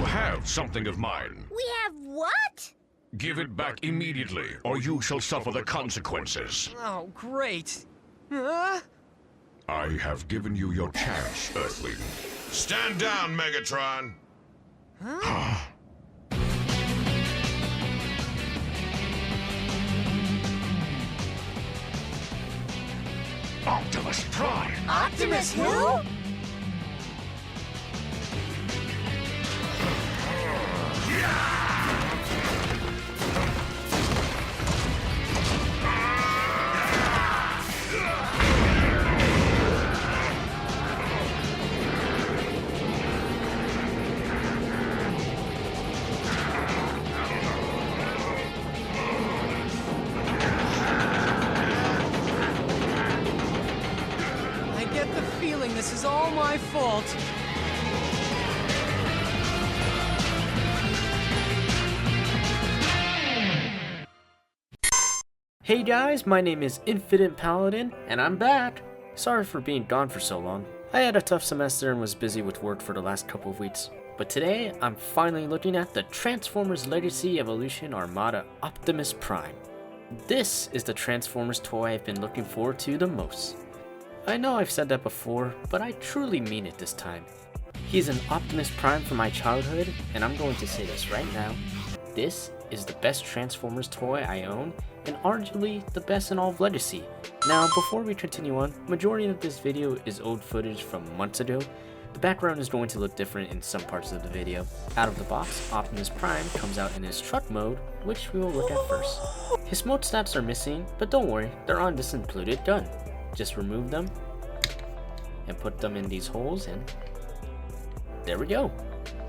have something of mine. We have what? Give it back immediately, or you shall suffer the consequences. Oh, great. I have given you your chance, Earthling. Stand down, Megatron! Optimus Prime! Optimus who? I get the feeling this is all my fault. Hey guys, my name is Infinite Paladin, and I'm back! Sorry for being gone for so long. I had a tough semester and was busy with work for the last couple of weeks. But today, I'm finally looking at the Transformers Legacy Evolution Armada Optimus Prime. This is the Transformers toy I've been looking forward to the most. I know I've said that before, but I truly mean it this time. He's an Optimus Prime from my childhood, and I'm going to say this right now. This is the best Transformers toy I own, and arguably the best in all of Legacy. Now, before we continue on, majority of this video is old footage from months ago. The background is going to look different in some parts of the video. Out of the box, Optimus Prime comes out in his truck mode, which we will look at first. His mode stats are missing, but don't worry, they're on this included gun. Just remove them, and put them in these holes, and there we go.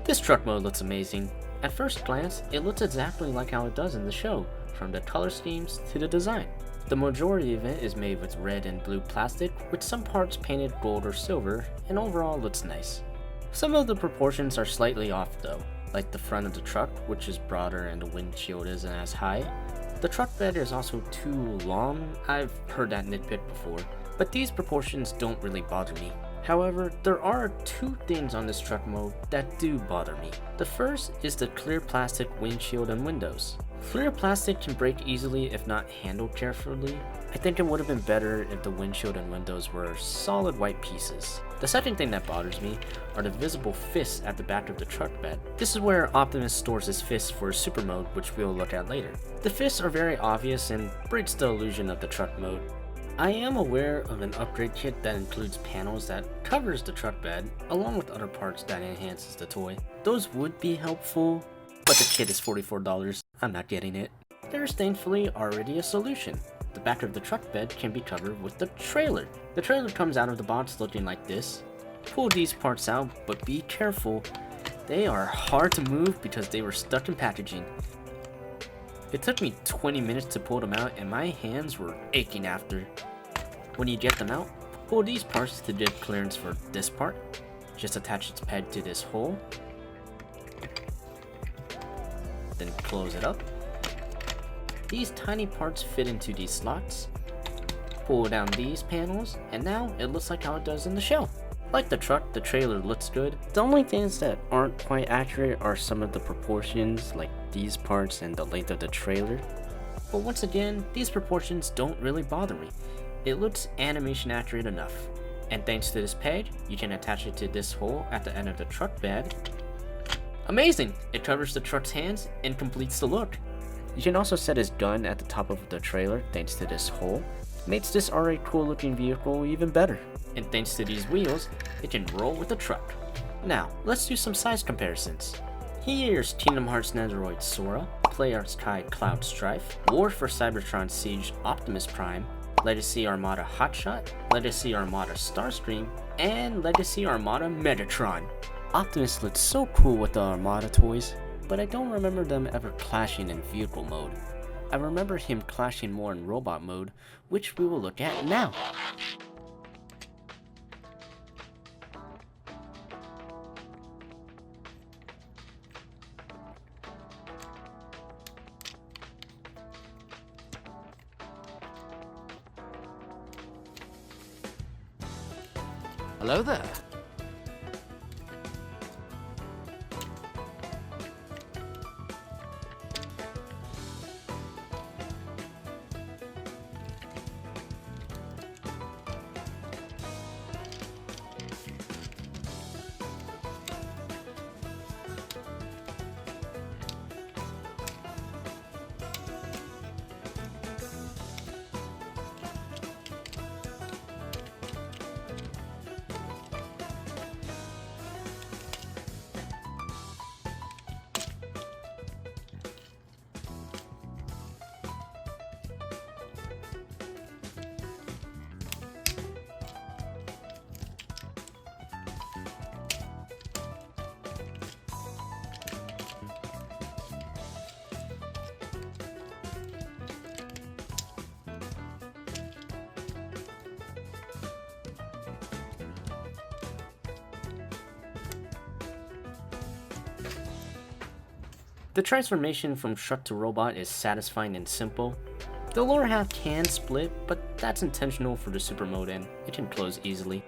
This truck mode looks amazing. At first glance, it looks exactly like how it does in the show, from the color schemes to the design. The majority of it is made with red and blue plastic, with some parts painted gold or silver, and overall looks nice. Some of the proportions are slightly off though, like the front of the truck, which is broader and the windshield isn't as high. The truck bed is also too long. I've heard that nitpick before, but these proportions don't really bother me. However, there are two things on this truck mode that do bother me. The first is the clear plastic windshield and windows. Clear plastic can break easily if not handled carefully. I think it would have been better if the windshield and windows were solid white pieces. The second thing that bothers me are the visible fists at the back of the truck bed. This is where Optimus stores his fists for super mode, which we'll look at later. The fists are very obvious and breaks the illusion of the truck mode. I am aware of an upgrade kit that includes panels that covers the truck bed, along with other parts that enhances the toy. Those would be helpful, but the kit is $44, I'm not getting it. There's thankfully already a solution. The back of the truck bed can be covered with the trailer. The trailer comes out of the box looking like this. Pull these parts out, but be careful. They are hard to move because they were stuck in packaging. It took me 20 minutes to pull them out and my hands were aching after. When you get them out, pull these parts to get clearance for this part. Just attach its peg to this hole. Then close it up. These tiny parts fit into these slots. Pull down these panels and now it looks like how it does in the show. Like the truck, the trailer looks good. The only things that aren't quite accurate are some of the proportions, like these parts and the length of the trailer. But once again, these proportions don't really bother me. It looks animation accurate enough. And thanks to this peg, you can attach it to this hole at the end of the truck bed. Amazing! It covers the truck's hands and completes the look. You can also set his gun at the top of the trailer thanks to this hole. Makes this already cool looking vehicle even better. And thanks to these wheels, it can roll with the truck. Now, let's do some size comparisons. Here's Kingdom Hearts Nendoroid Sora, PlayArt's Kai Cloud Strife, War for Cybertron Siege Optimus Prime, Legacy Armada Hotshot, Legacy Armada Starscream, and Legacy Armada Megatron. Optimus looks so cool with the Armada toys, but I don't remember them ever clashing in vehicle mode. I remember him clashing more in robot mode, which we will look at now. Hello there. The transformation from truck to robot is satisfying and simple. The lower half can split, but that's intentional for the super mode and it can close easily.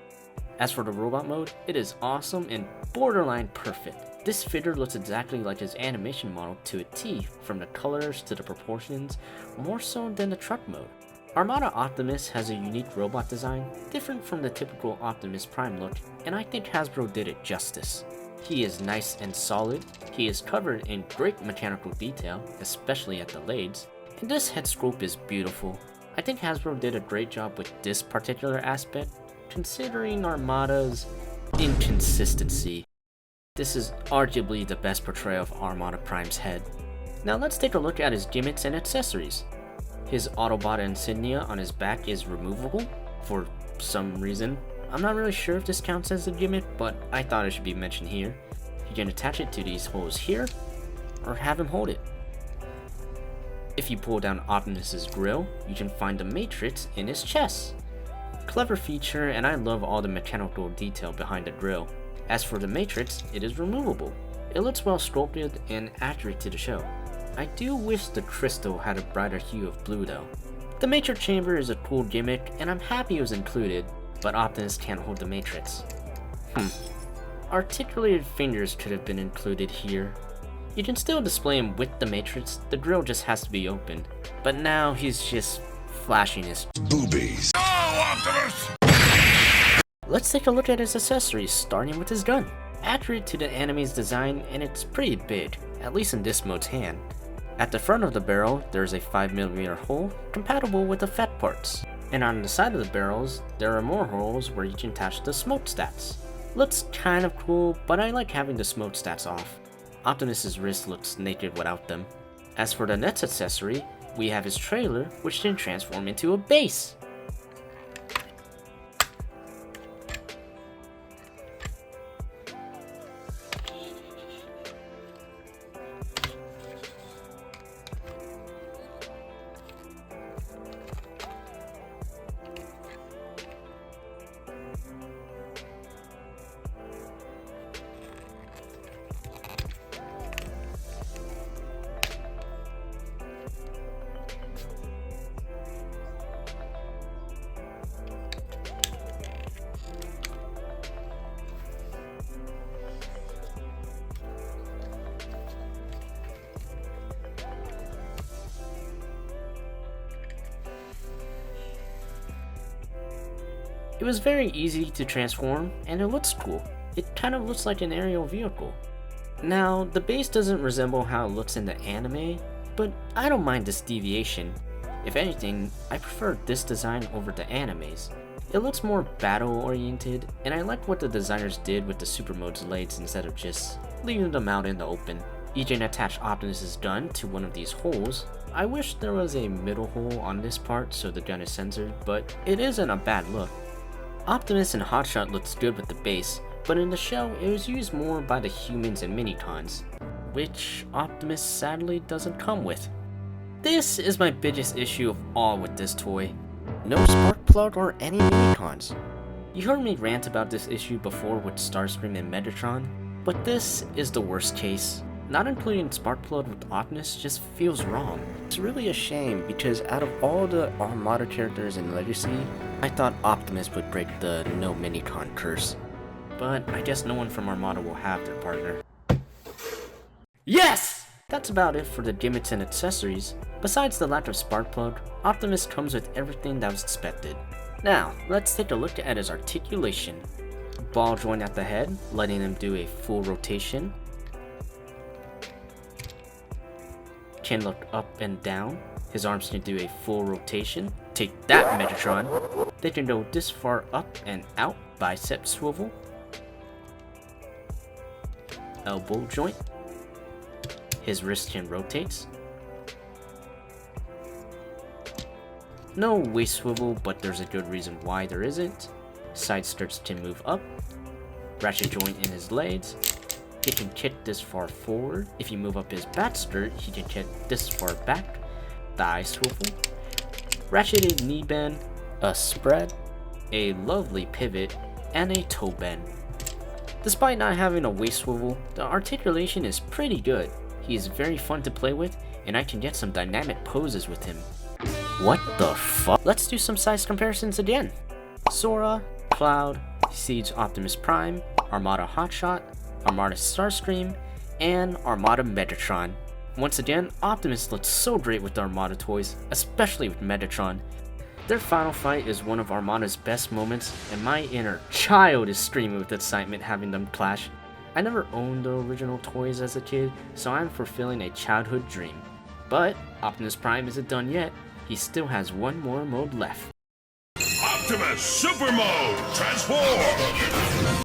As for the robot mode, it is awesome and borderline perfect. This figure looks exactly like his animation model to a T, from the colors to the proportions, more so than the truck mode. Armada Optimus has a unique robot design, different from the typical Optimus Prime look, and I think Hasbro did it justice. He is nice and solid, he is covered in great mechanical detail, especially at the legs, and this head sculpt is beautiful. I think Hasbro did a great job with this particular aspect, considering Armada's inconsistency. This is arguably the best portrayal of Armada Prime's head. Now let's take a look at his gimmicks and accessories. His Autobot insignia on his back is removable, for some reason. I'm not really sure if this counts as a gimmick, but I thought it should be mentioned here. You can attach it to these holes here, or have him hold it. If you pull down Optimus's grill, you can find the Matrix in his chest. Clever feature, and I love all the mechanical detail behind the grill. As for the Matrix, it is removable. It looks well sculpted and accurate to the show. I do wish the crystal had a brighter hue of blue though. The Matrix chamber is a cool gimmick, and I'm happy it was included, but Optimus can't hold the Matrix. Articulated fingers could have been included here. You can still display him with the Matrix, the grill just has to be opened. But now he's just flashing his Boobies. Go, Optimus! Let's take a look at his accessories, starting with his gun. Accurate to the enemy's design, and it's pretty big, at least in this mode's hand. At the front of the barrel, there's a 5mm hole, compatible with the fat parts. And on the side of the barrels, there are more holes where you can attach the smoke stats. Looks kind of cool, but I like having the smoke stats off. Optimus's wrist looks naked without them. As for the next accessory, we have his trailer, which can transform into a base. It was very easy to transform, and it looks cool. It kind of looks like an aerial vehicle. Now, the base doesn't resemble how it looks in the anime, but I don't mind this deviation. If anything, I prefer this design over the animes. It looks more battle oriented, and I like what the designers did with the super mode's legs instead of just leaving them out in the open. You can attach Optimus's gun to one of these holes. I wish there was a middle hole on this part so the gun is censored, but it isn't a bad look. Optimus and Hotshot looks good with the base, but in the show it was used more by the humans and minicons, which Optimus sadly doesn't come with. This is my biggest issue of all with this toy. No spark plug or any minicons. You heard me rant about this issue before with Starscream and Megatron, but this is the worst case. Not including Sparkplug with Optimus just feels wrong. It's really a shame because out of all the Armada characters in Legacy, I thought Optimus would break the no minicon curse. But I guess no one from Armada will have their partner. Yes! That's about it for the gimmicks and accessories. Besides the lack of Sparkplug, Optimus comes with everything that was expected. Now, let's take a look at his articulation. Ball joint at the head, letting him do a full rotation. Can look up and down. His arms can do a full rotation. Take that, Megatron. They can go this far up and out. Bicep swivel. Elbow joint. His wrist can rotate. No waist swivel, but there's a good reason why there isn't. Side skirts can move up. Ratchet joint in his legs. He can kick this far forward. If you move up his back skirt, he can kick this far back. Thigh swivel. Ratcheted knee bend. A spread. A lovely pivot. And a toe bend. Despite not having a waist swivel, the articulation is pretty good. He is very fun to play with, and I can get some dynamic poses with him. What the fuck? Let's do some size comparisons again. Sora, Cloud, Siege Optimus Prime, Armada Hotshot, Armada Starscream, and Armada Megatron. Once again, Optimus looks so great with the Armada toys, especially with Megatron. Their final fight is one of Armada's best moments, and my inner child is screaming with excitement having them clash. I never owned the original toys as a kid, so I'm fulfilling a childhood dream. But Optimus Prime isn't done yet. He still has one more mode left. Optimus Super Mode Transform!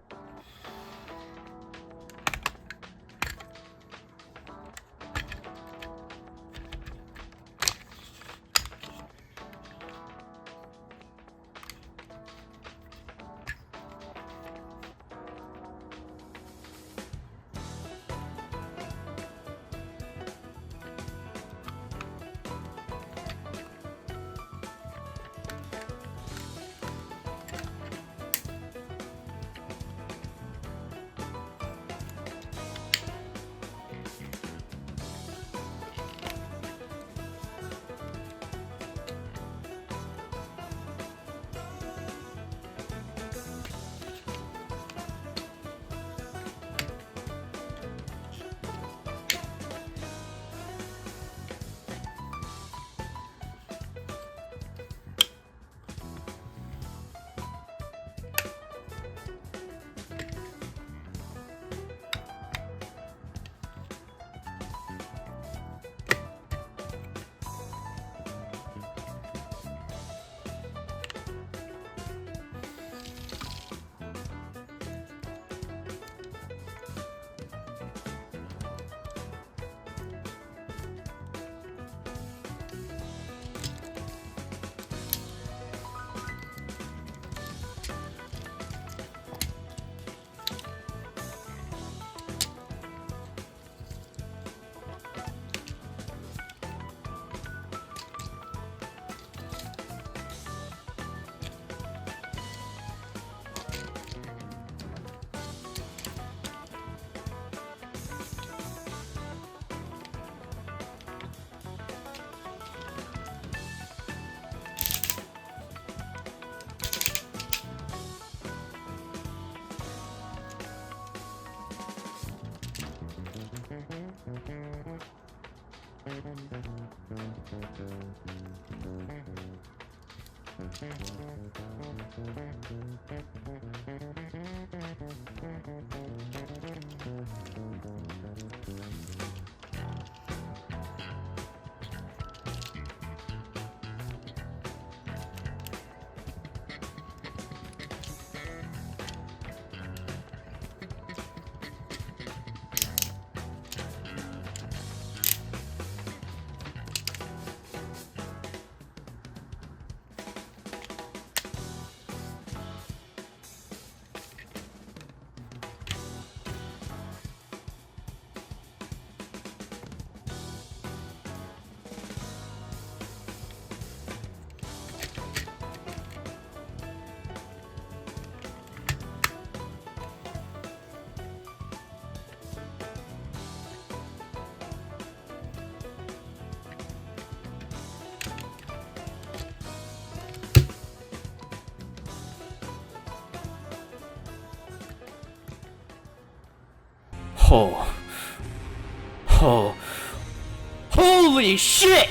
Holy shit!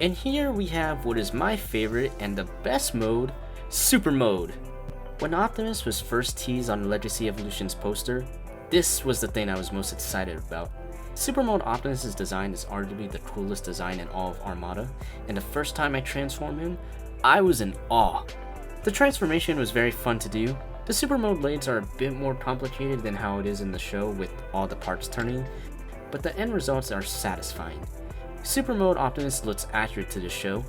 And here we have what is my favorite and the best mode, Super Mode. When Optimus was first teased on Legacy Evolution's poster, this was the thing I was most excited about. Super Mode Optimus' design is arguably the coolest design in all of Armada, and the first time I transformed him, I was in awe. The transformation was very fun to do. The Super Mode blades are a bit more complicated than how it is in the show with all the parts turning, but the end results are satisfying. Super Mode Optimus looks accurate to the show.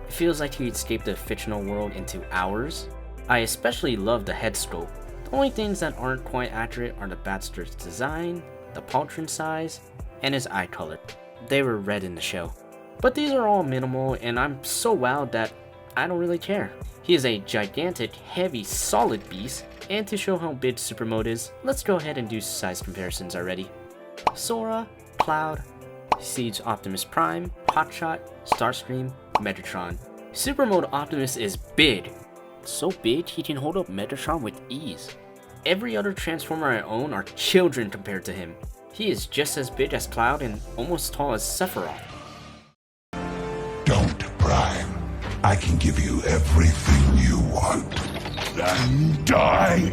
It feels like he escaped the fictional world into hours. I especially love the head sculpt. The only things that aren't quite accurate are the Batster's design, the pauldron size, and his eye color. They were red in the show. But these are all minimal, and I'm so wowed that I don't really care. He is a gigantic, heavy, solid beast, and to show how big Super Mode is, let's go ahead and do size comparisons already. Sora, Cloud, Siege Optimus Prime, Hotshot, Starscream, Megatron. Super Mode Optimus is big. So big he can hold up Megatron with ease. Every other Transformer I own are children compared to him. He is just as big as Cloud and almost as tall as Sephiroth. Don't, Prime. I can give you everything you want. Then die!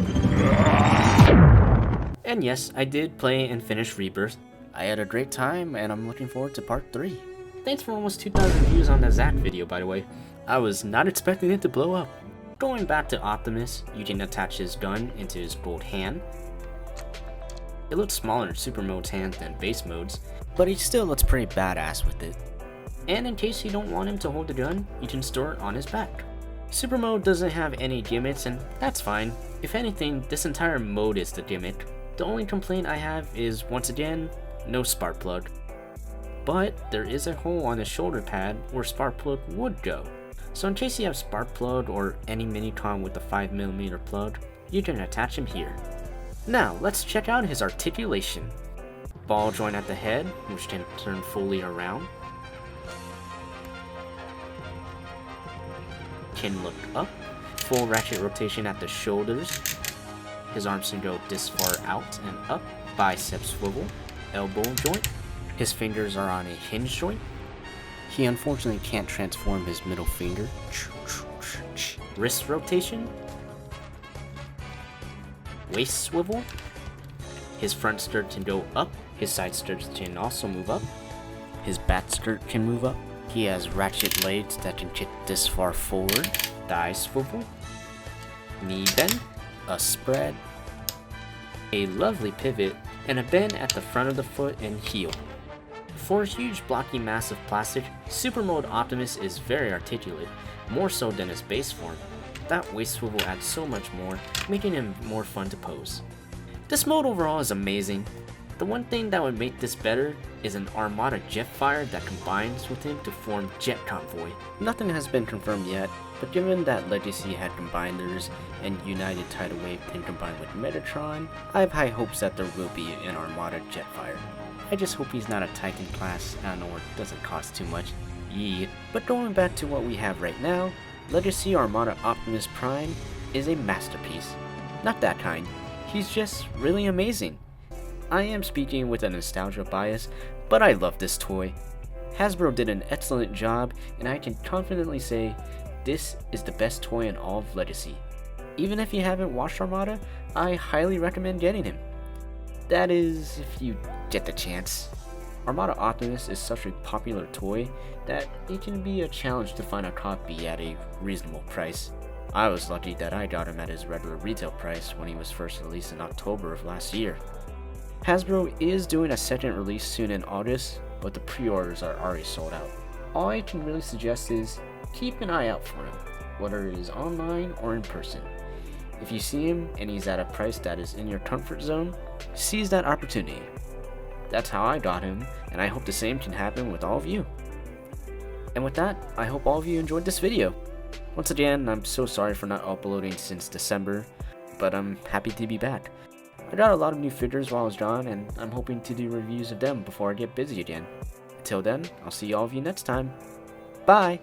And yes, I did play and finish Rebirth. I had a great time and I'm looking forward to part 3. Thanks for almost 2,000 views on the Zack video, by the way. I was not expecting it to blow up. Going back to Optimus, you can attach his gun into his gold hand. It looks smaller in Super Mode's hand than base mode's, but he still looks pretty badass with it. And in case you don't want him to hold the gun, you can store it on his back. Super Mode doesn't have any gimmicks and that's fine. If anything, this entire mode is the gimmick. The only complaint I have is, once again, no spark plug. But there is a hole on the shoulder pad where spark plug would go. So in case you have spark plug or any Minicon with a 5mm plug, you can attach him here. Now let's check out his articulation. Ball joint at the head, which can turn fully around. Can look up. Full ratchet rotation at the shoulders. His arms can go this far out and up. Bicep swivel. Elbow joint. His fingers are on a hinge joint. He unfortunately can't transform his middle finger. Wrist rotation. Waist swivel. His front skirt can go up. His side skirts can also move up. His back skirt can move up. He has ratchet legs that can kick this far forward. Thigh swivel. Knee bend. A spread. A lovely pivot. And a bend at the front of the foot and heel. For a huge blocky mass of plastic, Super Mode Optimus is very articulate, more so than his base form. That waist swivel adds so much more, making him more fun to pose. This mode overall is amazing. The one thing that would make this better is an Armada Jetfire that combines with him to form Jet Convoy. Nothing has been confirmed yet, but given that Legacy had combiners and United Tidal Wave can combine with Megatron, I have high hopes that there will be an Armada Jetfire. I just hope he's not a Titan class, I don't know, or it doesn't cost too much. Yee. But going back to what we have right now, Legacy Armada Optimus Prime is a masterpiece. Not that kind, he's just really amazing. I am speaking with a nostalgia bias, but I love this toy. Hasbro did an excellent job, and I can confidently say this is the best toy in all of Legacy. Even if you haven't watched Armada, I highly recommend getting him. That is, if you get the chance. Armada Optimus is such a popular toy that it can be a challenge to find a copy at a reasonable price. I was lucky that I got him at his regular retail price when he was first released in October of last year. Hasbro is doing a second release soon in August, but the pre-orders are already sold out. All I can really suggest is keep an eye out for him, whether it is online or in person. If you see him and he's at a price that is in your comfort zone, seize that opportunity. That's how I got him, and I hope the same can happen with all of you. And with that, I hope all of you enjoyed this video. Once again, I'm so sorry for not uploading since December, but I'm happy to be back. I got a lot of new figures while I was gone, and I'm hoping to do reviews of them before I get busy again. Until then, I'll see all of you next time. Bye!